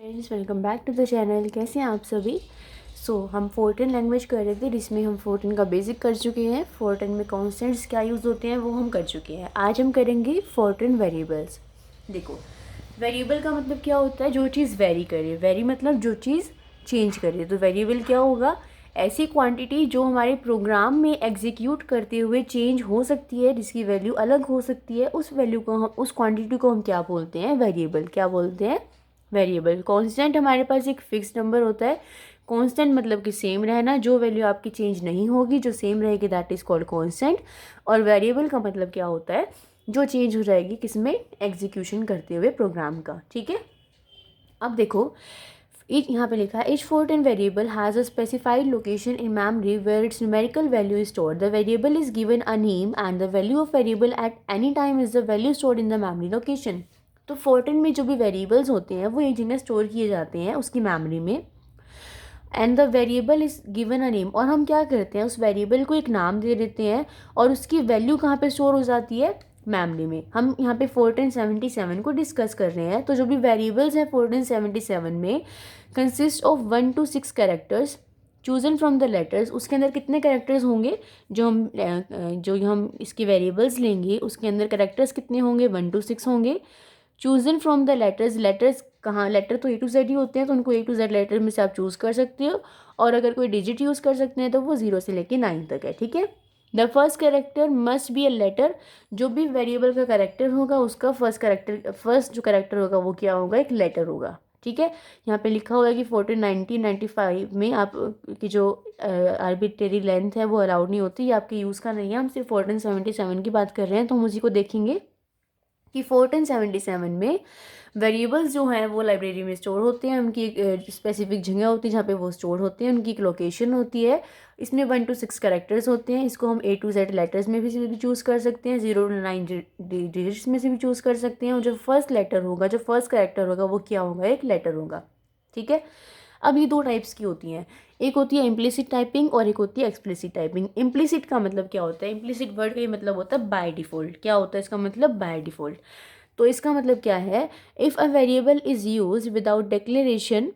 Friends, welcome back to the channel. कैसे हैं आप सभी। हम फोर्टन लैंग्वेज कर रहे थे जिसमें हम फोर्टन का बेसिक कर चुके हैं। फोर्टन में कॉन्स्टेंट्स क्या यूज़ होते हैं वो हम कर चुके हैं। आज हम करेंगे फोर्टन वेरिएबल्स। देखो, वेरिएबल का मतलब क्या होता है, जो चीज़ वेरी करे। वेरी मतलब जो चीज़ चेंज करे। तो वेरिएबल क्या होगा, ऐसी क्वांटिटी जो हमारे प्रोग्राम में एग्जीक्यूट करते हुए चेंज हो सकती है, जिसकी वैल्यू अलग हो सकती है। उस वैल्यू को हम, उस क्वांटिटी को हम क्या बोलते हैं, वेरिएबल। क्या बोलते हैं, वेरिएबल। कांस्टेंट हमारे पास एक फिक्स नंबर होता है। कांस्टेंट मतलब कि सेम रहना, जो वैल्यू आपकी चेंज नहीं होगी, जो सेम रहेगी, दैट इज़ कॉल्ड कांस्टेंट। और वेरिएबल का मतलब क्या होता है, जो चेंज हो जाएगी किसमें, एग्जीक्यूशन करते हुए प्रोग्राम का। ठीक है, अब देखो, each यहाँ पे लिखा है each Fortran variable has a specified location in memory where its numerical value is stored. The variable is given a name and the value of variable at any time is the value stored in the memory location. तो Fortran में जो भी variables होते हैं वो एक जगह store किए जाते हैं उसकी मेमोरी में। And the variable is given a name, और हम क्या करते हैं, उस वेरिएबल को एक नाम दे देते हैं और उसकी वैल्यू कहाँ पे स्टोर हो जाती है, मेमोरी में। हम यहाँ पे फोर्टन 77 को डिस्कस कर रहे हैं। तो जो भी वेरिएबल्स हैं फोर्टन 77 में consist of 1 to 6 characters chosen from the letters. उसके अंदर कितने कैरेक्टर्स होंगे, जो हम इसके वेरिएबल्स लेंगे उसके अंदर कैरेक्टर्स कितने होंगे, 1 to 6 होंगे। Chosen from the letters, letters कहाँ, लेटर तो A to Z ही होते हैं, तो उनको A to Z लेटर में से आप चूज़ कर सकते हो। और अगर कोई डिजिट यूज़ कर सकते हैं तो वो 0 से लेके 9 तक है। ठीक है, the first character must be a letter. जो भी वेरिएबल का कैरेक्टर होगा उसका फर्स्ट जो कैरेक्टर होगा वो क्या होगा, एक लेटर होगा। ठीक है, यहाँ पे लिखा हुआ है कि 1995 में आप की जो आर्बिट्रेरी लेंथ है वो अलाउड नहीं होती, ये आपके यूज़ का नहीं है। हम सिर्फ 1477 की बात कर रहे हैं, तो हम उसी को देखेंगे कि 1477 में वेरिएबल्स जो हैं वो लाइब्रेरी में स्टोर होते हैं। उनकी एक स्पेसिफिक जगह होती है जहाँ पे वो स्टोर होते हैं, उनकी एक लोकेशन होती है। इसमें 1 to 6 कैरेक्टर्स होते हैं। इसको हम A to Z लेटर्स में भी चूज़ कर सकते हैं, 0 to 9 डिजिट्स में से भी चूज़ कर सकते हैं। और जो फर्स्ट लेटर होगा, जो फर्स्ट कैरेक्टर होगा वो क्या होगा, एक लेटर होगा। ठीक है, अब ये दो टाइप्स की होती हैं, एक होती है इम्प्लिसिट टाइपिंग और एक होती है एक्सप्लिसिट टाइपिंग। इम्प्लिसिट का मतलब क्या होता है, इम्प्लिसिट वर्ड का ये मतलब होता है बाय डिफ़ॉल्ट। क्या होता है इसका मतलब, बाय डिफ़ॉल्ट। तो इसका मतलब क्या है, if a variable is use without declaration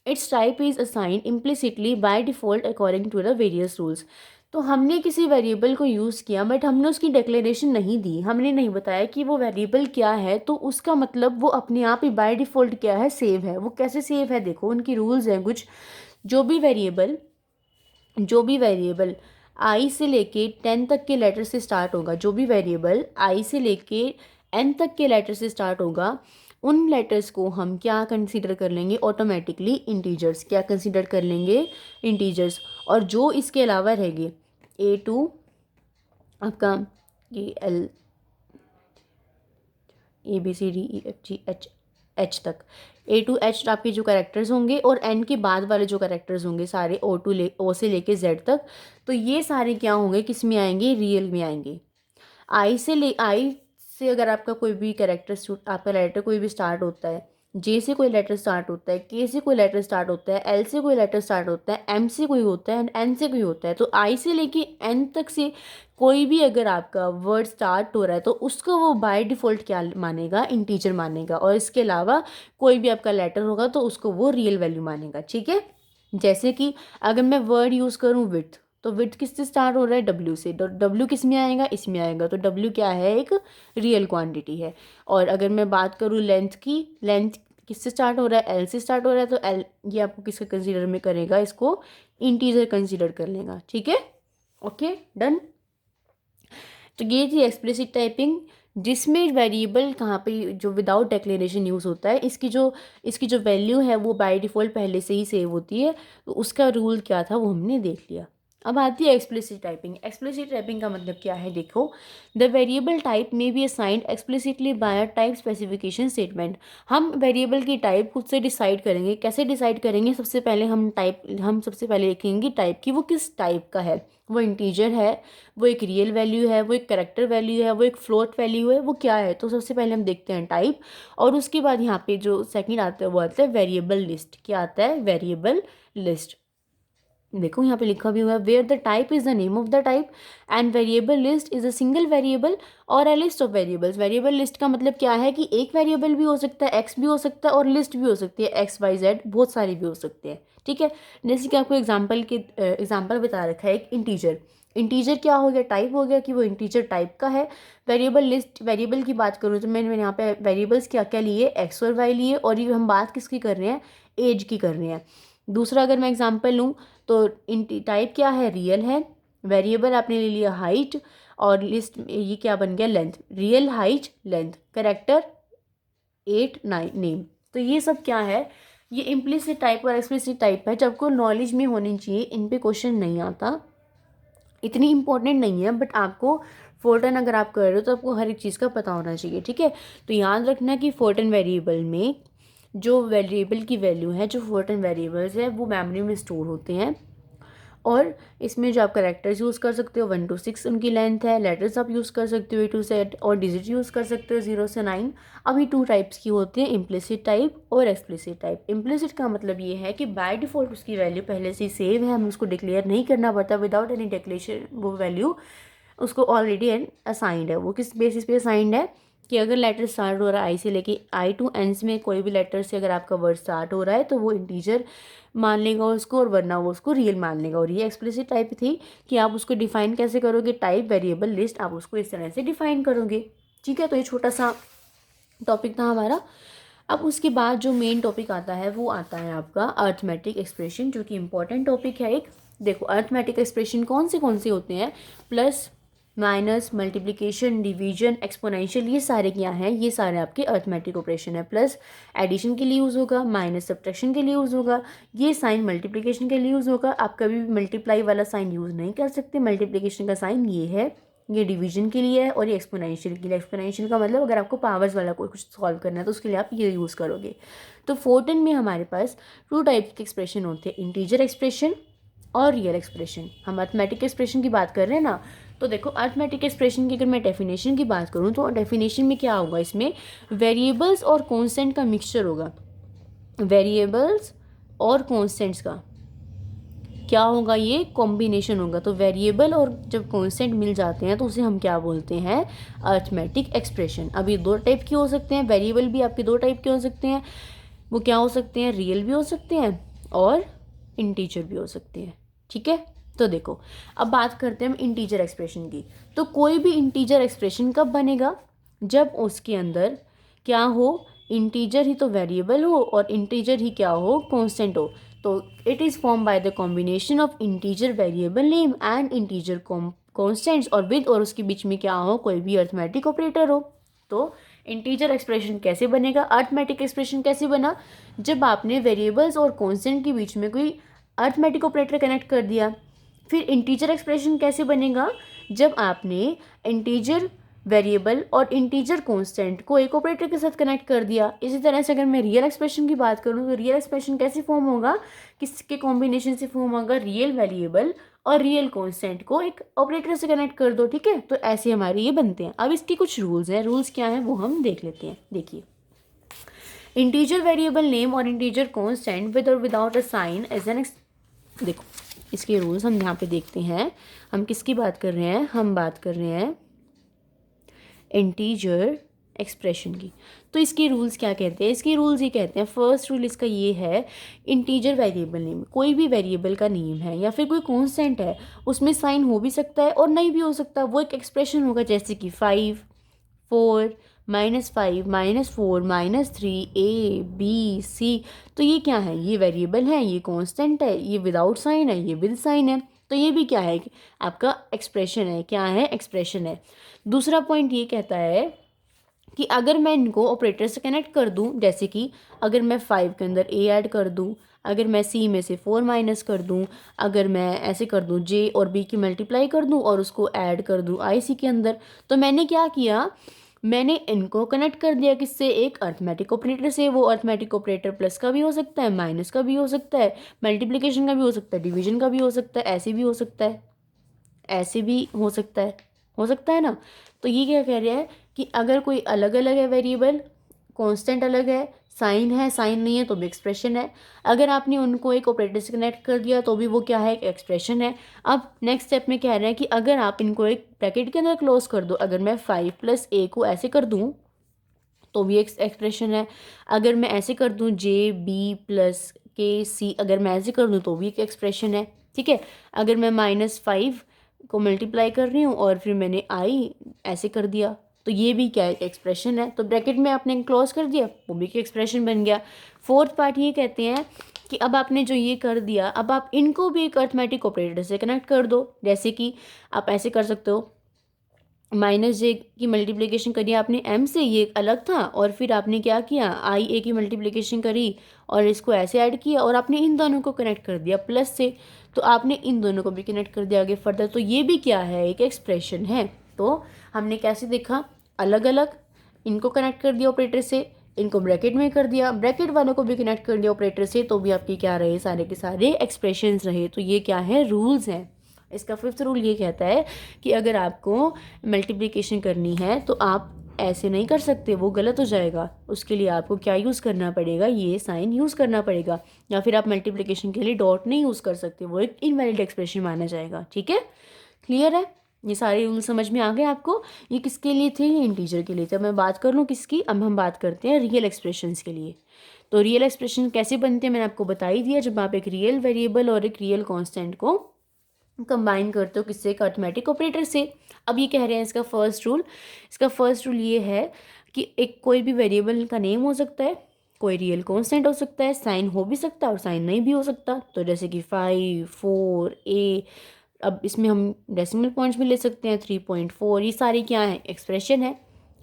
its type is assigned implicitly by default according to the various rules. तो हमने किसी वेरिएबल को यूज़ किया बट हमने उसकी डिक्लेरेशन नहीं दी, हमने नहीं बताया कि वो वेरिएबल क्या है, तो उसका मतलब वो अपने आप ही बाय डिफ़ॉल्ट क्या है, सेव है। वो कैसे सेव है, देखो उनकी रूल्स हैं कुछ। जो भी वेरिएबल आई से लेके 10 तक के लेटर से स्टार्ट होगा, जो भी वेरिएबल आई से लेके n तक के लेटर से स्टार्ट होगा, उन लेटर्स को हम क्या कंसीडर कर लेंगे, ऑटोमेटिकली इंटीजर्स। क्या कंसीडर कर लेंगे, इंटीजर्स। और जो इसके अलावा रहेंगे A to आपका ये A B C D E F G H तक, A to H आपके जो कैरेक्टर्स होंगे, और N के बाद वाले जो कैरेक्टर्स होंगे सारे O से लेके Z तक, तो ये सारे क्या होंगे, किस में आएंगे, रियल में आएंगे। आई से अगर आपका कोई भी आपका लेटर कोई भी स्टार्ट होता है, J से कोई लेटर स्टार्ट होता है, K से कोई लेटर स्टार्ट होता है, L से कोई लेटर स्टार्ट होता है, M से कोई होता है, N से कोई होता है, तो I से लेके N तक से कोई भी अगर आपका वर्ड स्टार्ट हो रहा है तो उसको वो बाय डिफ़ॉल्ट क्या मानेगा, इंटीजर मानेगा। और इसके अलावा कोई भी आपका लेटर होगा तो उसको वो रियल वैल्यू मानेगा। ठीक है, जैसे कि अगर मैं वर्ड यूज़ करूँ विथ, तो विथ किससे स्टार्ट हो रहा है, W से, तो W किस में आएगा, इसमें आएगा। तो W क्या है, एक रियल क्वांटिटी है। और अगर मैं बात करूँ लेंथ की, लेंथ किससे स्टार्ट हो रहा है, L से स्टार्ट हो रहा है, तो L ये आपको किसका कंसीडर में करेगा, इसको इंटीजर कंसीडर कर लेगा। ठीक है, ओके डन। तो ये थी एक्सप्लिसिट टाइपिंग, जिसमें वेरिएबल कहाँ पे जो विदाउट डिक्लेरेशन यूज़ होता है, इसकी जो वैल्यू है वो बाय डिफ़ॉल्ट पहले से ही सेव होती है। तो उसका रूल क्या था वो हमने देख लिया। अब आती है एक्सप्लिसिट टाइपिंग। एक्सप्लिसिट टाइपिंग का मतलब क्या है, देखो, the variable type may be assigned explicitly by a type specification statement. हम वेरिएबल की टाइप खुद से डिसाइड करेंगे। कैसे डिसाइड करेंगे, हम सबसे पहले लिखेंगे टाइप की, वो किस टाइप का है, वो इंटीजर है, वो एक रियल वैल्यू है, वो एक करेक्टर वैल्यू है, वो एक फ्लोट वैल्यू है, वो क्या है। तो सबसे पहले हम देखते हैं टाइप, और उसके बाद यहाँ पे जो सेकंड आता है वो आता है वेरिएबल लिस्ट। क्या आता है, वेरिएबल लिस्ट। देखो यहाँ पे लिखा भी हुआ है, where the type is the name of the type and variable list is a single variable or a list of variables. Variable list का मतलब क्या है कि एक वेरिएबल भी हो सकता है, एक्स भी हो सकता है, और लिस्ट भी हो सकती है, एक्स वाई जेड बहुत सारी भी हो सकते हैं, ठीक है। जैसे कि आपको एग्जाम्पल बता रखा है एक इंटीजर। इंटीजर क्या हो गया, टाइप हो गया कि वो इंटीजर टाइप का है। वेरिएबल लिस्ट, वेरिएबल की बात करूँ तो मैंने यहाँ पे वेरिएबल्स क्या क्या लिए, एक्स और वाई लिए, और ये हम बात किसकी कर रहे हैं, एज की कर रहे हैं। दूसरा अगर मैं एग्जांपल लूँ तो टाइप क्या है, रियल है। वेरिएबल आपने ले लिया हाइट, और लिस्ट ये क्या बन गया, length. Real, height, length, character, 8 9 name. तो ये सब क्या है, ये इम्प्लिसिट टाइप और एक्सप्लिसिट टाइप है, जब को नॉलेज में होनी चाहिए। इन पे क्वेश्चन नहीं आता, इतनी इंपॉर्टेंट नहीं है, बट आपको फोर्टन अगर आप कर रहे हो तो आपको हर एक चीज़ का पता होना चाहिए, ठीक है। तो याद रखना कि फोर्टन वेरिएबल में जो वेरिएबल की वैल्यू है, जो फोर्टन वेरिएबल्स है, वो मेमोरी में स्टोर होते हैं। और इसमें जो आप करेक्टर्स यूज़ कर सकते हो 1 to 6 उनकी लेंथ है। लेटर्स आप यूज़ कर सकते हो A to Z, और डिजिट यूज़ कर सकते हो 0 से 9। अभी 2 टाइप्स की होती है, इम्प्लिसिट टाइप और एक्सप्लिसिट टाइप। इम्प्लिसिट का मतलब ये है कि बाय डिफ़ॉल्ट उसकी वैल्यू पहले से ही सेव है, हमें उसको डिक्लेयर नहीं करना पड़ता, विदाउट एनी डिक्लेरेशन वो वैल्यू उसको ऑलरेडी असाइंड है। वो किस बेसिस पे असाइंड है कि अगर लेटर स्टार्ट हो रहा है आई से लेके आई टू एंड्स में, कोई भी लेटर से अगर आपका वर्ड स्टार्ट हो रहा है तो वो इंटीजर मान लेगा उसको, और वरना वो उसको रियल मान लेगा। और ये एक्सप्लिसिट टाइप थी कि आप उसको डिफाइन कैसे करोगे, टाइप वेरिएबल लिस्ट आप उसको इस तरह से डिफाइन करोगे, ठीक है। तो ये छोटा सा टॉपिक था हमारा। अब उसके बाद जो मेन टॉपिक आता है वो आता है आपका अर्थमेटिक एक्सप्रेशन, जो कि इंपॉर्टेंट टॉपिक है एक। देखो अर्थमेटिक एक्सप्रेशन कौन से होते हैं, plus, minus, multiplication, division, exponential, ये सारे क्या हैं, ये सारे आपके अर्थमेटिक ऑपरेशन है। प्लस एडिशन के लिए यूज़ होगा, माइनस सब्ट्रैक्शन के लिए यूज़ होगा, ये साइन मल्टीप्लिकेशन के लिए यूज़ होगा। आप कभी भी मल्टीप्लाई वाला साइन यूज़ नहीं कर सकते, मल्टीप्लिकेशन का साइन ये है, ये डिवीजन के लिए है, और ये एक्सपोनेंशियल के लिए। एक्सपोनेंशियल का मतलब अगर आपको पावर्स वाला कोई कुछ सॉल्व करना है तो उसके लिए आप ये यूज़ करोगे। तो फोर्टन में हमारे पास 2 टाइप के एक्सप्रेशन होते हैं, इंटीजर एक्सप्रेशन और रियल एक्सप्रेशन। हम अर्थमेटिक एक्सप्रेशन की बात कर रहे हैं ना, तो देखो अर्थमेटिक एक्सप्रेशन की अगर मैं डेफिनेशन की बात करूँ तो डेफिनेशन में क्या होगा, इसमें वेरिएबल्स और कॉन्स्टेंट का मिक्सचर होगा। वेरिएबल्स और कॉन्स्टेंट्स का क्या होगा, ये कॉम्बिनेशन होगा। तो वेरिएबल और जब कांस्टेंट मिल जाते हैं तो उसे हम क्या बोलते हैं, अर्थमेटिक एक्सप्रेशन। अब ये 2 टाइप के हो सकते हैं, वेरिएबल भी आपके 2 टाइप के हो सकते हैं। वो क्या हो सकते हैं, रियल भी हो सकते हैं और इंटीजर भी हो सकते हैं, ठीक है। तो देखो अब बात करते हैं हम इंटीजर एक्सप्रेशन की। तो कोई भी इंटीजर एक्सप्रेशन कब बनेगा, जब उसके अंदर क्या हो, इंटीजर ही तो वेरिएबल हो और इंटीजर ही क्या हो, कांस्टेंट हो। तो it is form by the combination of integer variable name and integer constants, और विद और उसके बीच में क्या हो, कोई भी अर्थमेटिक ऑपरेटर हो। तो इंटीजर एक्सप्रेशन कैसे बनेगा, अर्थमेटिक एक्सप्रेशन कैसे बना, जब आपने वेरिएबल्स और कांस्टेंट के बीच में कोई अर्थमेटिक ऑपरेटर कनेक्ट कर दिया। फिर इंटीजर एक्सप्रेशन कैसे बनेगा, जब आपने इंटीजर वेरिएबल और इंटीजर कांस्टेंट को एक ऑपरेटर के साथ कनेक्ट कर दिया। इसी तरह से अगर मैं रियल एक्सप्रेशन की बात करूँ तो रियल एक्सप्रेशन कैसे फॉर्म होगा, किसके कॉम्बिनेशन से फॉर्म होगा, रियल वेरिएबल और रियल कांस्टेंट को एक ऑपरेटर से कनेक्ट कर दो, ठीक है। तो ऐसे हमारे ये बनते हैं। अब इसके कुछ रूल्स हैं, रूल्स क्या हैं वो हम देख लेते हैं। देखिए, इंटीजर वेरिएबल नेम और इंटीजर कांस्टेंट विद और without a sign as an देखो इसके रूल्स हम यहाँ पे देखते हैं। हम किसकी बात कर रहे हैं, हम बात कर रहे हैं इंटीजर एक्सप्रेशन की। तो इसके रूल्स क्या कहते हैं, इसके रूल्स ये कहते हैं, फर्स्ट रूल इसका ये है, इंटीजर वेरिएबल नेम, कोई भी वेरिएबल का नेम है या फिर कोई कांस्टेंट है, उसमें साइन हो भी सकता है और नहीं भी हो सकता। वो एक एक्सप्रेशन होगा, जैसे कि 5 4 -5 -4 -3 A B C। तो ये क्या है, ये वेरिएबल है, ये कांस्टेंट है, ये विदाउट साइन है, ये विद साइन है। तो ये भी क्या है, आपका एक्सप्रेशन है, क्या है, एक्सप्रेशन है। दूसरा पॉइंट ये कहता है कि अगर मैं इनको ऑपरेटर से कनेक्ट कर दूं, जैसे कि अगर मैं 5 के अंदर A ऐड कर दूं, अगर मैं C में से 4 माइनस कर दूं, अगर मैं ऐसे कर दूं J और B की मल्टीप्लाई कर दूं और उसको ऐड कर दूं IC के अंदर, तो मैंने क्या किया, मैंने इनको कनेक्ट कर दिया किससे, एक अर्थमेटिक ऑपरेटर से। वो अर्थमेटिक ऑपरेटर प्लस का भी हो सकता है, माइनस का भी हो सकता है, मल्टीप्लिकेशन का भी हो सकता है, डिवीजन का भी हो सकता है, ऐसे भी हो सकता है, ऐसे भी हो सकता है ना। तो ये क्या कह रहा है कि अगर कोई अलग अलग है वेरिएबल, कांस्टेंट अलग है, साइन है, साइन नहीं है तो भी एक्सप्रेशन है। अगर आपने उनको एक ऑपरेटर से कनेक्ट कर दिया तो भी वो क्या है, एक एक्सप्रेशन है। अब नेक्स्ट स्टेप में कह रहे हैं कि अगर आप इनको एक ब्रैकेट के अंदर क्लोज कर दो, अगर मैं 5 + a को ऐसे कर दूँ तो भी एक एक्सप्रेशन है। अगर मैं ऐसे कर दूँ JB + KC, अगर मैं ऐसे कर दूँ तो भी एक एक्सप्रेशन है। ठीक है, अगर मैं -5 को मल्टीप्लाई कर रही हूँ और फिर मैंने आई ऐसे कर दिया तो ये भी क्या है, एक एक्सप्रेशन है। तो ब्रैकेट में आपने क्लोज कर दिया, वो भी एक एक्सप्रेशन बन गया। फोर्थ पार्ट ये कहते हैं कि अब आपने जो ये कर दिया, अब आप इनको भी एक अर्थमेटिक ऑपरेटर से कनेक्ट कर दो। जैसे कि आप ऐसे कर सकते हो, -j की मल्टीप्लिकेशन करी आपने m से, ये अलग था, और फिर आपने क्या किया, ia की मल्टीप्लिकेशन करी और इसको ऐसे ऐड किया और आपने इन दोनों को कनेक्ट कर दिया प्लस से, तो आपने इन दोनों को भी कनेक्ट कर दिया आगे फर्दर, तो ये भी क्या है, एक एक्सप्रेशन है। तो हमने कैसे देखा, अलग अलग इनको कनेक्ट कर दिया ऑपरेटर से, इनको ब्रैकेट में कर दिया, ब्रैकेट वालों को भी कनेक्ट कर दिया ऑपरेटर से, तो भी आपके क्या रहे, सारे के सारे एक्सप्रेशंस रहे। तो ये क्या है, रूल्स हैं। इसका फिफ्थ रूल ये कहता है कि अगर आपको मल्टीप्लिकेशन करनी है तो आप ऐसे नहीं कर सकते, वो गलत हो जाएगा। उसके लिए आपको क्या यूज़ करना पड़ेगा, ये साइन यूज़ करना पड़ेगा। या फिर आप मल्टीप्लिकेशन के लिए डॉट नहीं यूज़ कर सकते, वो एक इनवैलिड एक्सप्रेशन माना जाएगा। ठीक है, क्लियर है, ये सारे रूल समझ में आ गए आपको। ये किसके लिए थे, ये इंटीजर के लिए थे। अब मैं बात कर लूँ किसकी, अब हम बात करते हैं रियल एक्सप्रेशंस के लिए। तो रियल एक्सप्रेशन कैसे बनते हैं मैंने आपको बता ही दिया, जब आप एक रियल वेरिएबल और एक रियल कॉन्स्टेंट को कंबाइन करते हो किससे, एक अर्थमेटिक ऑपरेटर से। अब ये कह रहे हैं इसका फर्स्ट रूल ये है कि एक कोई भी वेरिएबल का नेम हो सकता है, कोई रियल कांस्टेंट हो सकता है, साइन हो भी सकता है और साइन नहीं भी हो सकता। तो जैसे कि 5, 4, a, अब इसमें हम डेसिमल पॉइंट्स भी ले सकते हैं, 3.4, ये सारी क्या है, एक्सप्रेशन है।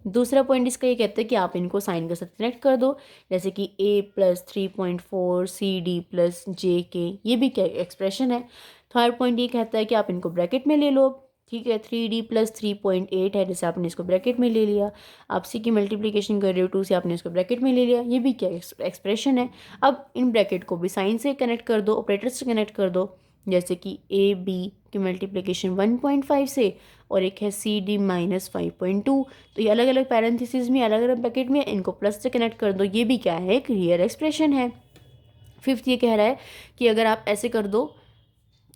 दूसरा पॉइंट इसका ये कहता है कि आप इनको साइन के साथ कनेक्ट कर दो, जैसे कि a + 3.4 CD + JK, ये भी क्या एक्सप्रेशन है। थर्ड पॉइंट ये कहता है कि आप इनको ब्रैकेट में ले लो। ठीक है, 3D + 3.8 है, जैसे आपने इसको ब्रैकेट में ले लिया। आप C की मल्टीप्लिकेशन कर रहे हो 2 से, आपने इसको ब्रैकेट में ले लिया, ये भी क्या एक्सप्रेशन है। अब इन ब्रैकेट को भी साइन से कनेक्ट कर दो, ऑपरेटर से कनेक्ट कर दो, जैसे कि AB की मल्टीप्लिकेशन 1.5 से और एक है CD - 5.2, तो ये अलग अलग पैरेंथेसिस में, अलग अलग ब्रैकेट में, इनको प्लस से कनेक्ट कर दो, ये भी क्या है, एक रियल एक्सप्रेशन है। फिफ्थ ये कह रहा है कि अगर आप ऐसे कर दो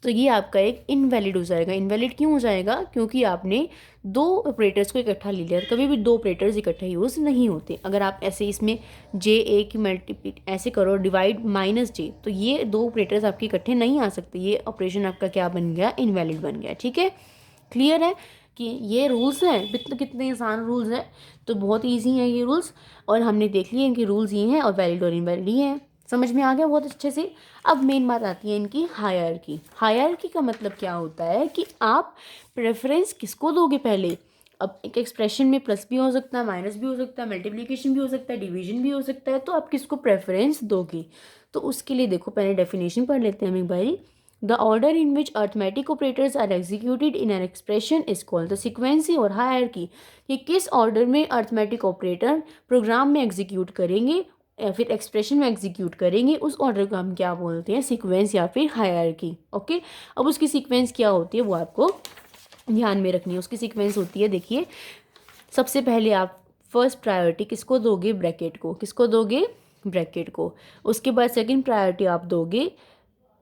तो ये आपका एक इनवैलिड हो जाएगा। इनवैलिड क्यों हो जाएगा, क्योंकि आपने दो ऑपरेटर्स को इकट्ठा ले लिया। कभी भी दो ऑपरेटर्स इकट्ठे यूज़ नहीं होते। अगर आप ऐसे इसमें JA की मल्टीप्ली ऐसे करो, डिवाइड -j, तो ये दो ऑपरेटर्स आपके इकट्ठे नहीं आ सकते, ये ऑपरेशन आपका क्या बन गया, इनवैलिड बन गया। ठीक है, क्लियर है कि ये रूल्स हैं, कितने आसान रूल्स हैं, तो बहुत ईजी हैं ये रूल्स, और हमने देख लिए इनके रूल्स ये हैं और वैलिड और इनवैलिड ही हैं। समझ में आ गया बहुत अच्छे से। अब मेन बात आती है इनकी हायरार्की। हायरार्की का मतलब क्या होता है कि आप प्रेफरेंस किसको दोगे पहले। अब एक एक्सप्रेशन में प्लस भी हो सकता है, माइनस भी हो सकता है, मल्टीप्लिकेशन भी हो सकता है, डिवीजन भी हो सकता है, तो आप किसको प्रेफरेंस दोगे। तो उसके लिए देखो पहले डेफिनेशन पढ़ लेते हैं हम एक बारी। The order in which arithmetic operators are executed in an expression is called the sequence or hierarchy. कि किस ऑर्डर में अर्थमेटिक ऑपरेटर प्रोग्राम में एग्जीक्यूट करेंगे या फिर एक्सप्रेशन में एग्जीक्यूट करेंगे, उस ऑर्डर को हम क्या बोलते हैं, सीक्वेंस या फिर हायरार्की। ओके, अब उसकी सीक्वेंस क्या होती है वो आपको ध्यान में रखनी है। उसकी सीक्वेंस होती है, देखिए, सबसे पहले आप फर्स्ट प्रायोरिटी किसको दोगे, ब्रैकेट को। किसको दोगे, ब्रैकेट को। उसके बाद सेकंड प्रायोरिटी आप दोगे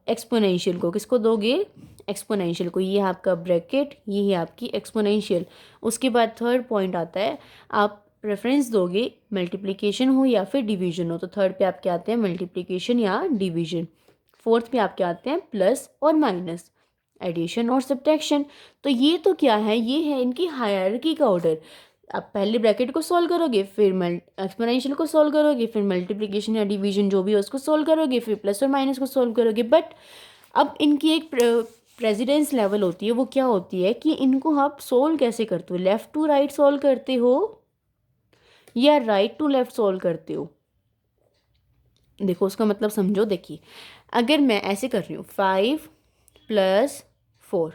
एक्सपोनेंशियल को। किसको दोगे, एक्सपोनेंशियल को। ये है आपका ब्रैकेट, ये है आपकी एक्सपोनेंशियल। उसके बाद थर्ड पॉइंट आता है, आप प्रेफरेंस दोगे मल्टीप्लिकेशन हो या फिर डिवीजन हो। तो थर्ड पे आप क्या आते हैं, मल्टीप्लिकेशन या डिवीजन। फोर्थ पे आप क्या आते हैं, प्लस और माइनस, एडिशन और सब्ट्रैक्शन। तो ये तो क्या है, ये है इनकी हायरार्की का ऑर्डर। आप पहले ब्रैकेट को सॉल्व करोगे, फिर एक्सपोनेंशियल को सॉल्व करोगे, फिर मल्टीप्लिकेशन या डिवीजन जो भी है उसको सॉल्व करोगे, फिर प्लस और माइनस को सॉल्व करोगे। बट अब इनकी एक प्रेसिडेंस लेवल होती है, वो क्या होती है कि इनको आप सोल्व कैसे करते हो, लेफ़्ट टू राइट सॉल्व करते हो या राइट टू लेफ़्ट सॉल्व करते हो। देखो उसका मतलब समझो। देखिए, अगर मैं ऐसे कर रही हूँ 5 + 4,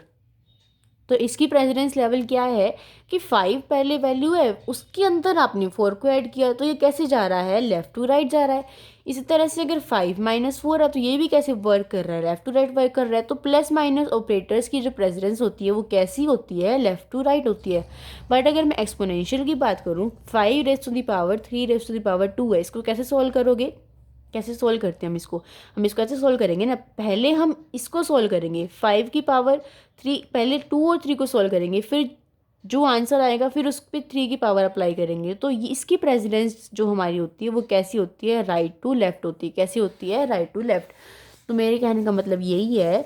तो इसकी प्रेसिडेंस लेवल क्या है कि 5 पहले वैल्यू है, उसके अंदर आपने 4 को ऐड किया, तो ये कैसे जा रहा है, लेफ़्ट टू राइट जा रहा है। इसी तरह से अगर 5 - 4 है तो ये भी कैसे वर्क कर रहा है, लेफ़्ट टू राइट वर्क कर रहा है। तो प्लस माइनस ऑपरेटर्स की जो प्रेसिडेंस होती है वो कैसी होती है, लेफ़्ट टू राइट होती है। बट अगर मैं एक्सपोनेंशियल की बात करूँ, 5 raise to the power 3 raise to the power 2 है, इसको कैसे सॉल्व करोगे, कैसे सोल्व करते हैं हम इसको ऐसे सोल्व करेंगे ना, पहले हम इसको सोल्व करेंगे 5 की पावर 3, पहले 2 और 3 को सोल्व करेंगे, फिर जो आंसर आएगा फिर उस पर 3 की पावर अप्लाई करेंगे। तो ये इसकी प्रेसिडेंस जो हमारी होती है वो कैसी होती है, राइट टू लेफ्ट होती है। कैसी होती है, राइट टू लेफ्ट। तो मेरे कहने का मतलब यही है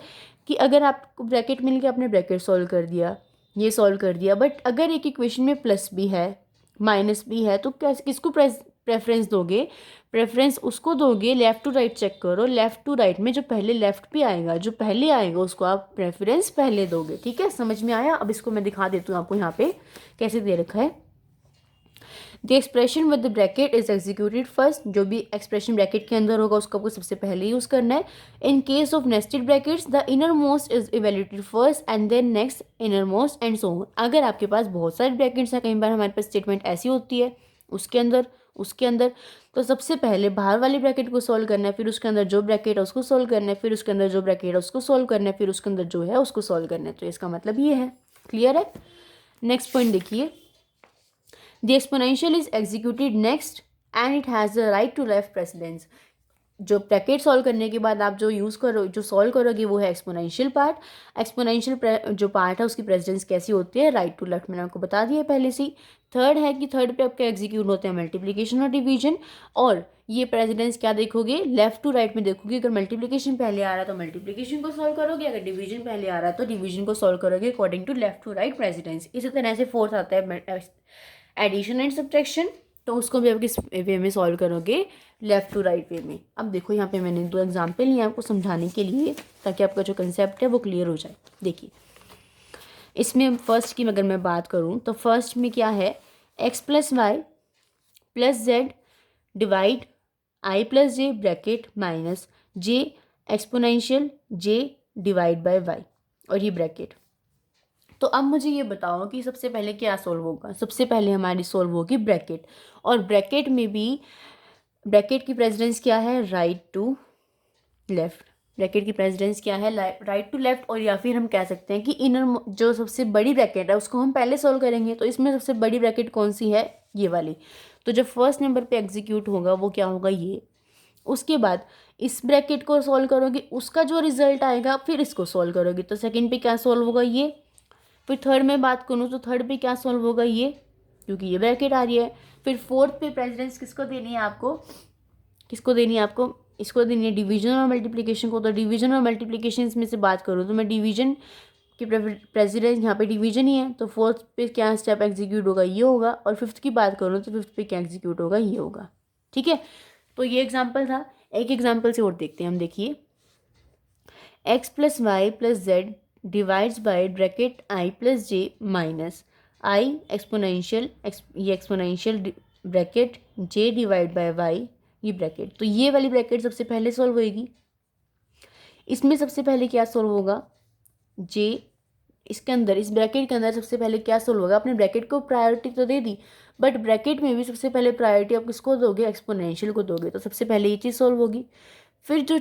कि अगर आपको ब्रैकेट मिल गया, आपने ब्रैकेट सॉल्व कर दिया, ये सॉल्व कर दिया, बट अगर एक इक्वेशन में प्लस भी है माइनस भी है तो कैसे, किसको प्रेफरेंस दोगे, प्रेफरेंस उसको दोगे, लेफ़्ट टू राइट चेक करो, लेफ़्ट टू राइट में जो पहले लेफ़्ट पे आएगा, जो पहले आएगा उसको आप प्रेफरेंस पहले दोगे। ठीक है, समझ में आया। अब इसको मैं दिखा देती हूँ आपको यहाँ पे कैसे दे रखा है। The expression with the bracket is executed first, जो भी एक्सप्रेशन ब्रैकेट के अंदर होगा उसको आपको सबसे पहले यूज़ करना है। In case of nested brackets the innermost is evaluated first and then next innermost and so on. अगर आपके पास बहुत सारे ब्रैकेट्स हैं, कई बार हमारे पास स्टेटमेंट ऐसी होती है उसके अंदर तो सबसे पहले बाहर वाले ब्रैकेट को सॉल्व करना है, फिर उसके अंदर जो ब्रैकेट है उसको सॉल्व करना है, फिर उसके अंदर जो ब्रैकेट है उसको सॉल्व करना है, फिर उसके अंदर जो है उसको सॉल्व करना है। तो इसका मतलब ये है, क्लियर है। नेक्स्ट पॉइंट देखिए, the exponential is executed next and it has the right to left precedence. जो ब्रैकेट सॉल्व करने के बाद आप जो यूज़ करो, जो सॉल्व करोगे वो है एक्सपोनेंशियल पार्ट। एक्सपोनेंशियल जो पार्ट है उसकी प्रेसिडेंस कैसी होती है, राइट टू लेफ्ट, मैंने आपको बता दिया पहले से ही। थर्ड है कि थर्ड पे आपके एग्जीक्यूट होते हैं मल्टीप्लिकेशन और डिवीजन, और ये प्रेसिडेंस क्या देखोगे, लेफ्ट टू राइट में देखोगे। अगर मल्टीप्लिकेशन पहले आ रहा है तो मल्टीप्लिकेशन को सॉल्व करोगे, अगर डिवीजन पहले आ रहा है तो डिवीजन को सॉल्व करोगे according to left to right precedence. इसी तरह से फोर्थ आता है एडिशन एंड सब्ट्रैक्शन, तो उसको भी आप किस वे में सॉल्व करोगे, लेफ़्ट टू राइट वे में। अब देखो यहाँ पे मैंने 2 एग्जाम्पल लिए आपको समझाने के लिए, ताकि आपका जो कंसेप्ट है वो क्लियर हो जाए। देखिए इसमें फर्स्ट की अगर मैं बात करूँ तो फर्स्ट में क्या है, x + y + z divide i + j bracket minus j exponential j divide by y, और ये ब्रैकेट। तो अब मुझे ये बताओ कि सबसे पहले क्या सोल्व होगा। सबसे पहले हमारी सोल्व होगी ब्रैकेट, और ब्रैकेट में भी ब्रैकेट की प्रेसिडेंस क्या है, राइट टू लेफ्ट। ब्रैकेट की प्रेसिडेंस क्या है, राइट टू लेफ्ट। और या फिर हम कह सकते हैं कि इनर जो सबसे बड़ी ब्रैकेट है उसको हम पहले सोल्व करेंगे। तो इसमें सबसे बड़ी ब्रैकेट कौन सी है, ये वाली। तो जो फर्स्ट नंबर पे एग्जीक्यूट होगा वो क्या होगा, ये। उसके बाद इस ब्रैकेट को सॉल्व करोगे, उसका जो रिजल्ट आएगा फिर इसको सॉल्व करोगे, तो सेकेंड पे क्या सॉल्व होगा, ये। फिर थर्ड में बात करूँ तो थर्ड पे क्या सॉल्व होगा, ये, क्योंकि ये ब्रैकेट आ रही है। फिर फोर्थ पे प्रेसिडेंस किसको देनी है आपको, किसको देनी है आपको, इसको देनी है डिवीजन और मल्टीप्लिकेशन को। तो डिवीजन और मल्टीप्लिकेशन में से बात करूँ तो मैं डिवीजन की प्रेसिडेंस यहाँ पे डिवीजन ही है, तो फोर्थ पे क्या स्टेप एग्जीक्यूट होगा, ये होगा। और फिफ्थ की बात करूँ तो फिफ्थ पे क्या एग्जीक्यूट होगा, ये होगा। ठीक है, तो ये एग्जाम्पल था। एक एग्जाम्पल से और देखते हैं हम। देखिए x + y + z divides by bracket i + j minus i exponential ये exponential bracket j divide by y, ये ब्रैकेट। तो ये वाली ब्रैकेट सबसे पहले सॉल्व होएगी। इसमें सबसे पहले क्या सॉल्व होगा, j। इसके अंदर, इस ब्रैकेट के अंदर सबसे पहले क्या सॉल्व होगा, आपने ब्रैकेट को प्रायोरिटी तो दे दी, बट ब्रैकेट में भी सबसे पहले प्रायोरिटी आप किसको दोगे, एक्सपोनेंशियल को दोगे। तो सबसे पहले ये चीज़ सॉल्व होगी। फिर जो